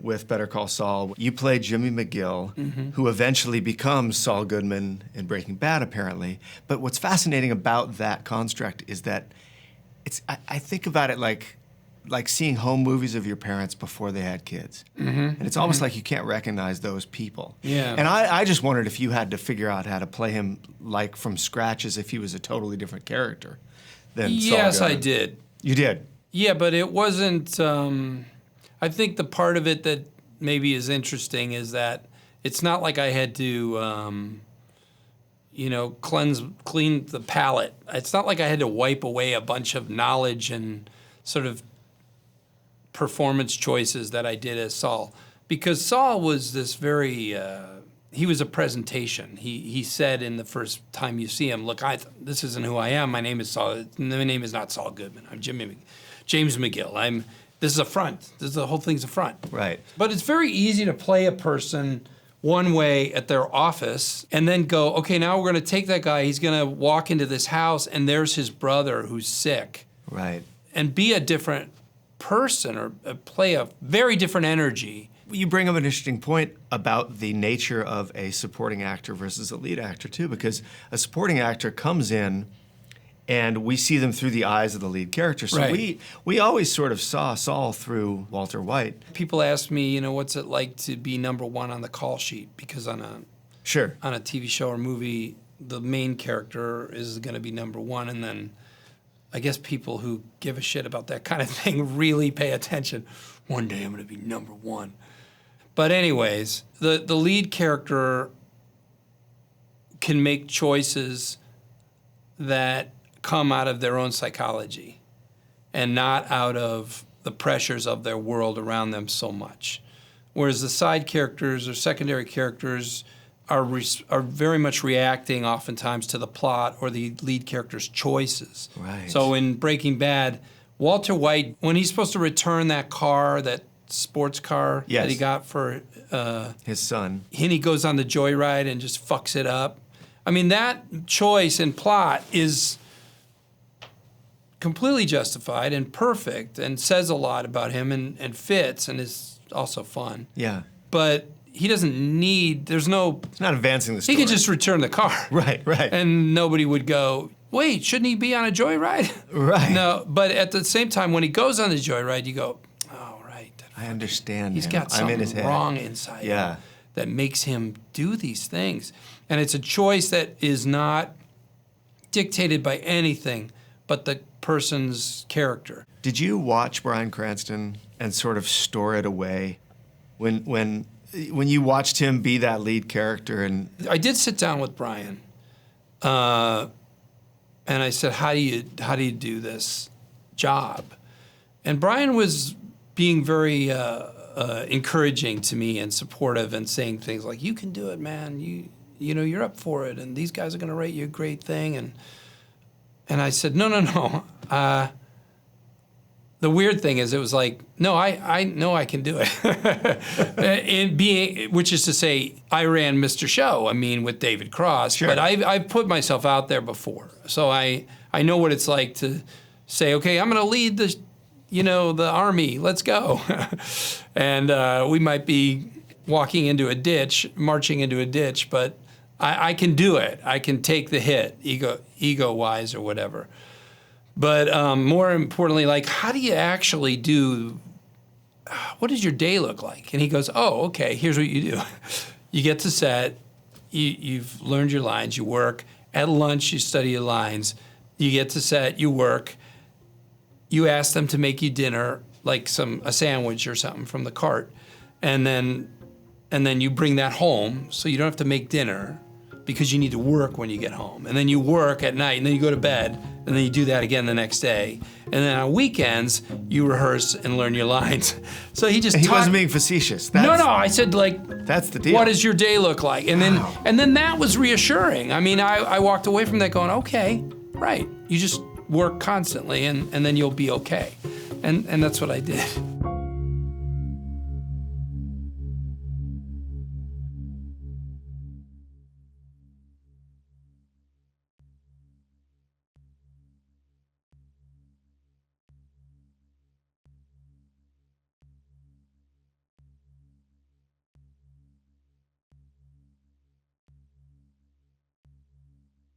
with Better Call Saul. You play Jimmy McGill, who eventually becomes Saul Goodman in Breaking Bad, apparently. But what's fascinating about that construct is that I think about it like seeing home movies of your parents before they had kids. And it's almost like you can't recognize those people. Yeah. And I just wondered if you had to figure out how to play him like from scratch as if he was a totally different character than Saul Yes, Goodman. I did. You did? Yeah, but it wasn't, I think the part of it that maybe is interesting is that it's not like I had to, clean the palate. It's not like I had to wipe away a bunch of knowledge and sort of performance choices that I did as Saul. Because Saul was this very, he was a presentation. He said in the first time you see him, look, this isn't who I am. My name is Saul. My name is not Saul Goodman. I'm James McGill. This is a front. The whole thing's a front. Right. But it's very easy to play a person one way at their office and then go, okay, now we're going to take that guy. He's going to walk into this house and there's his brother who's sick. Right. And be a different person or play a very different energy. You bring up an interesting point about the nature of a supporting actor versus a lead actor, too, because a supporting actor comes in and we see them through the eyes of the lead character. So Right. we always sort of saw Saul through Walter White. People ask me, what's it like to be number one on the call sheet? Because on a TV show or movie, the main character is going to be number one, and then I guess people who give a shit about that kind of thing really pay attention. One day I'm going to be number one. But anyways, the lead character can make choices that come out of their own psychology and not out of the pressures of their world around them so much. Whereas the side characters or secondary characters are very much reacting oftentimes to the plot or the lead character's choices. Right. So in Breaking Bad, Walter White, when he's supposed to return that car, that sports car Yes. that he got for His son. and he goes on the joyride and just fucks it up. I mean, that choice and plot is completely justified and perfect and says a lot about him and fits and is also fun. Yeah. But he doesn't need, It's not advancing the story. he could just return the car. Right. And nobody would go, wait, shouldn't he be on a joyride? Right. No, but at the same time, when he goes on the joyride, you go, oh, right. I understand. He's him. got I'm in his something head. wrong inside Yeah. him that makes him do these things. And it's a choice that is not dictated by anything but the person's character. Did you watch Bryan Cranston and sort of store it away when you watched him be that lead character? And I did sit down with Bryan, and I said, "How do you do this job?" And Bryan was being very encouraging to me and supportive and saying things like, "You can do it, man. You're up for it, and these guys are going to rate you a great thing." And I said, no. The weird thing is, it was like, no, I know I can do it. Which is to say, I ran Mr. Show, with David Cross. Sure. But I've put myself out there before. So I know what it's like to say, okay, I'm going to lead the army, let's go. And we might be marching into a ditch, but I can do it. I can take the hit, ego-wise or whatever. But more importantly, how do you actually what does your day look like? And he goes, oh, okay, here's what you do. You get to set, you've learned your lines, you work. At lunch, you study your lines. You get to set, you work. You ask them to make you dinner, like a sandwich or something from the cart. And then you bring that home, so you don't have to make dinner because you need to work when you get home. And then you work at night, and then you go to bed, and then you do that again the next day. And then on weekends, you rehearse and learn your lines. So he wasn't being facetious. No, I said, that's the deal. What does your day look like? And then that was reassuring. I walked away from that going, okay, right. You just work constantly, and then you'll be okay. And that's what I did.